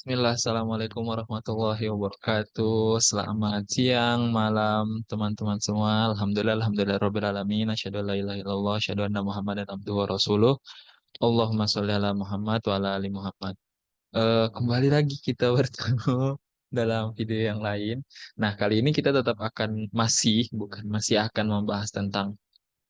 Bismillah, Assalamualaikum warahmatullahi wabarakatuh. Selamat siang, malam, teman-teman semua. Alhamdulillah, Rabbil Alamin. Asyhadu an la ilaha illallah, asyhadu anna Muhammadan abduhu wa rasuluh. Allahumma sholli ala Muhammad wa ala ali Muhammad. Kembali lagi kita bertemu dalam video yang lain. Nah, kali ini kita tetap akan masih akan membahas tentang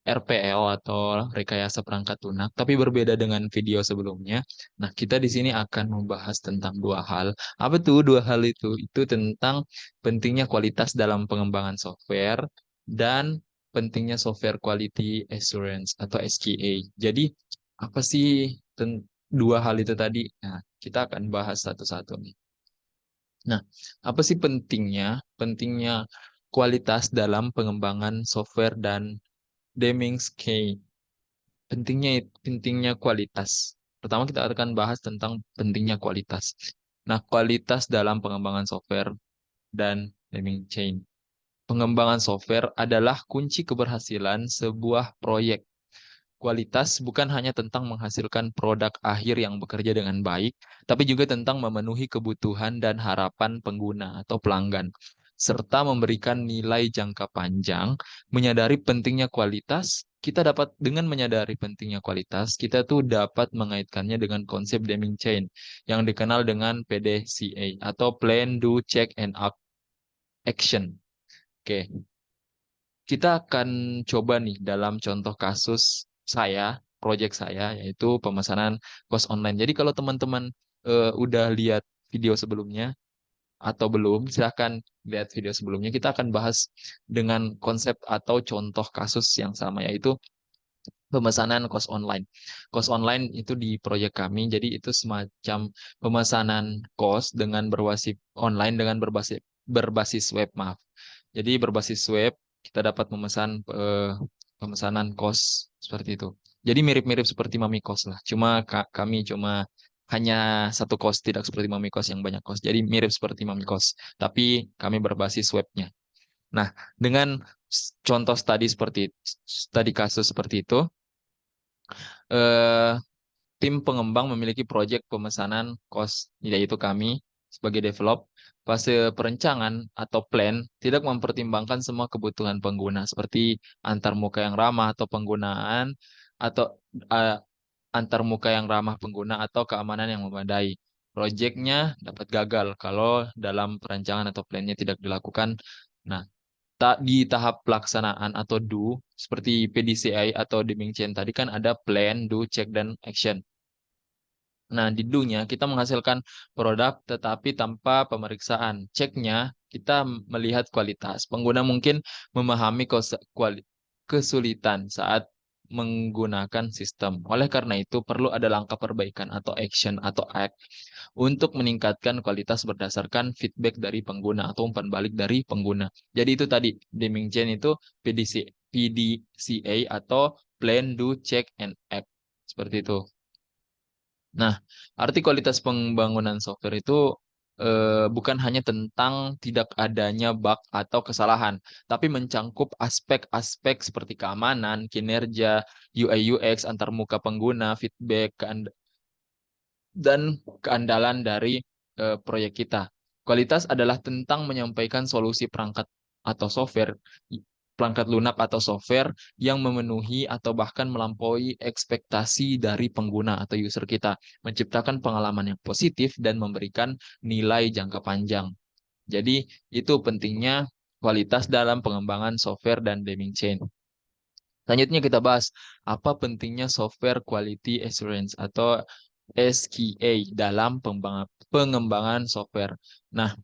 RPL atau rekayasa perangkat lunak, tapi berbeda dengan video sebelumnya. Nah, kita di sini akan membahas tentang dua hal. Apa tuh dua hal itu? Itu tentang pentingnya kualitas dalam pengembangan software dan pentingnya software quality assurance atau SQA. Jadi, apa sih dua hal itu tadi? Nah, kita akan bahas satu-satu nih. Nah, apa sih pentingnya kualitas dalam pengembangan software dan Deming-Kay? Pentingnya kualitas. Pertama kita akan bahas tentang pentingnya kualitas. Nah, kualitas dalam pengembangan software dan naming chain. Pengembangan software adalah kunci keberhasilan sebuah proyek. Kualitas bukan hanya tentang menghasilkan produk akhir yang bekerja dengan baik, tapi juga tentang memenuhi kebutuhan dan harapan pengguna atau pelanggan, serta memberikan nilai jangka panjang. Menyadari pentingnya kualitas, kita dapat dengan menyadari pentingnya kualitas, kita tuh dapat mengaitkannya dengan konsep Deming Chain yang dikenal dengan PDCA atau Plan, Do, Check, and Action. Oke, kita akan coba nih dalam contoh kasus proyek saya, yaitu pemesanan kos online. Jadi kalau teman-teman udah lihat video sebelumnya atau belum, silahkan lihat video sebelumnya. Kita akan bahas dengan konsep atau contoh kasus yang sama, yaitu pemesanan kos online. Kos online itu di proyek kami, jadi itu semacam pemesanan kos dengan berbasis online dengan berbasis web, maaf. Jadi berbasis web kita dapat pemesanan kos seperti itu. Jadi mirip-mirip seperti Mami Kos lah. Kami cuma hanya satu kos, tidak seperti Mami Kos yang banyak kos. Jadi mirip seperti Mami Kos, tapi kami berbasis webnya. Nah, dengan contoh studi kasus seperti itu, eh, tim pengembang memiliki proyek pemesanan kos, yaitu kami sebagai develop. Fase perencanaan atau plan tidak mempertimbangkan semua kebutuhan pengguna seperti antar muka yang ramah atau penggunaan atau eh, antar muka yang ramah pengguna atau keamanan yang memadai. Proyeknya dapat gagal kalau dalam perencanaan atau plannya tidak dilakukan. Nah, tak di tahap pelaksanaan atau do seperti PDCI atau Deming Chain tadi kan ada plan, do, check, dan action. Nah, di do-nya kita menghasilkan produk tetapi tanpa pemeriksaan. Ceknya kita melihat kualitas. Pengguna mungkin memahami kesulitan saat menggunakan sistem. Oleh karena itu, perlu ada langkah perbaikan atau action atau act untuk meningkatkan kualitas berdasarkan feedback dari pengguna atau umpan balik dari pengguna. Jadi itu tadi, Deming Chain itu PDCA atau Plan, Do, Check, and Act. Seperti itu. Nah, arti kualitas pembangunan software itu bukan hanya tentang tidak adanya bug atau kesalahan, tapi mencangkup aspek-aspek seperti keamanan, kinerja, UI UX, antarmuka pengguna, feedback, dan keandalan dari proyek kita. Kualitas adalah tentang menyampaikan solusi perangkat lunak atau software yang memenuhi atau bahkan melampaui ekspektasi dari pengguna atau user kita, menciptakan pengalaman yang positif dan memberikan nilai jangka panjang. Jadi, itu pentingnya kualitas dalam pengembangan software dan Deming Chain. Selanjutnya kita bahas apa pentingnya software quality assurance atau SQA dalam pengembangan software. Nah,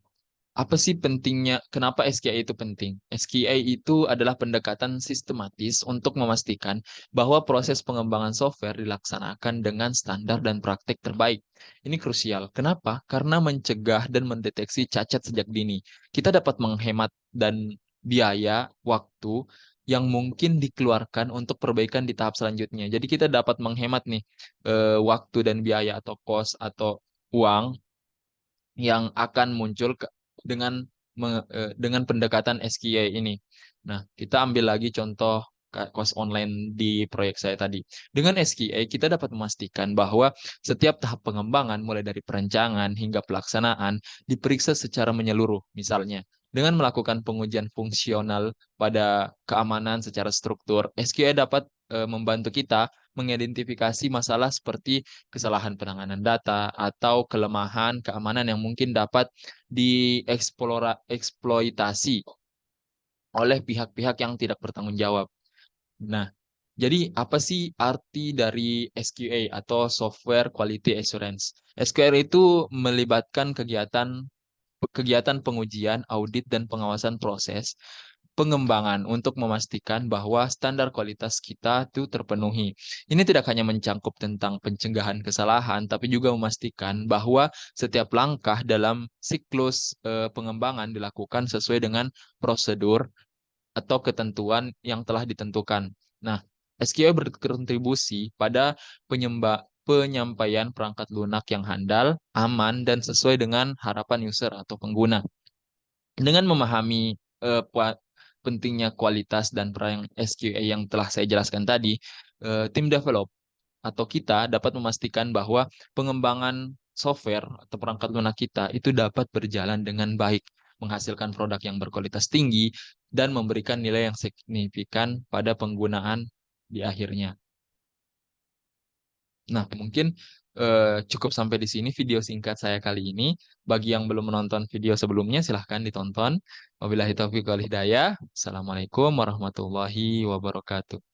apa sih pentingnya? Kenapa SQA itu penting? SQA itu adalah pendekatan sistematis untuk memastikan bahwa proses pengembangan software dilaksanakan dengan standar dan praktik terbaik. Ini krusial. Kenapa? Karena mencegah dan mendeteksi cacat sejak dini. Kita dapat menghemat dan biaya, waktu yang mungkin dikeluarkan untuk perbaikan di tahap selanjutnya. Jadi kita dapat menghemat nih waktu dan biaya atau cost atau uang yang akan muncul dengan dengan pendekatan SQA ini. Nah, kita ambil lagi contoh. kelas online di proyek saya tadi. Dengan SQA, kita dapat memastikan bahwa setiap tahap pengembangan, mulai dari perencanaan hingga pelaksanaan, diperiksa secara menyeluruh. Misalnya, dengan melakukan pengujian fungsional pada keamanan secara struktur, SQA dapat membantu kita mengidentifikasi masalah seperti kesalahan penanganan data atau kelemahan keamanan yang mungkin dapat dieksploitasi oleh pihak-pihak yang tidak bertanggung jawab. Nah, jadi apa sih arti dari SQA atau Software Quality Assurance? SQA itu melibatkan kegiatan kegiatan pengujian, audit, dan pengawasan proses pengembangan untuk memastikan bahwa standar kualitas kita itu terpenuhi. Ini tidak hanya mencangkup tentang pencegahan kesalahan, tapi juga memastikan bahwa setiap langkah dalam siklus pengembangan dilakukan sesuai dengan prosedur atau ketentuan yang telah ditentukan. Nah, SQL berkontribusi pada penyampaian perangkat lunak yang handal, aman, dan sesuai dengan harapan user atau pengguna. Dengan memahami pentingnya kualitas dan peran SQA yang telah saya jelaskan tadi, tim develop atau kita dapat memastikan bahwa pengembangan software atau perangkat lunak kita itu dapat berjalan dengan baik, menghasilkan produk yang berkualitas tinggi, dan memberikan nilai yang signifikan pada penggunaan di akhirnya. Nah, mungkin cukup sampai di sini video singkat saya kali ini. Bagi yang belum menonton video sebelumnya, silahkan ditonton. Wabillahi taufiq wal hidayah. Assalamualaikum warahmatullahi wabarakatuh.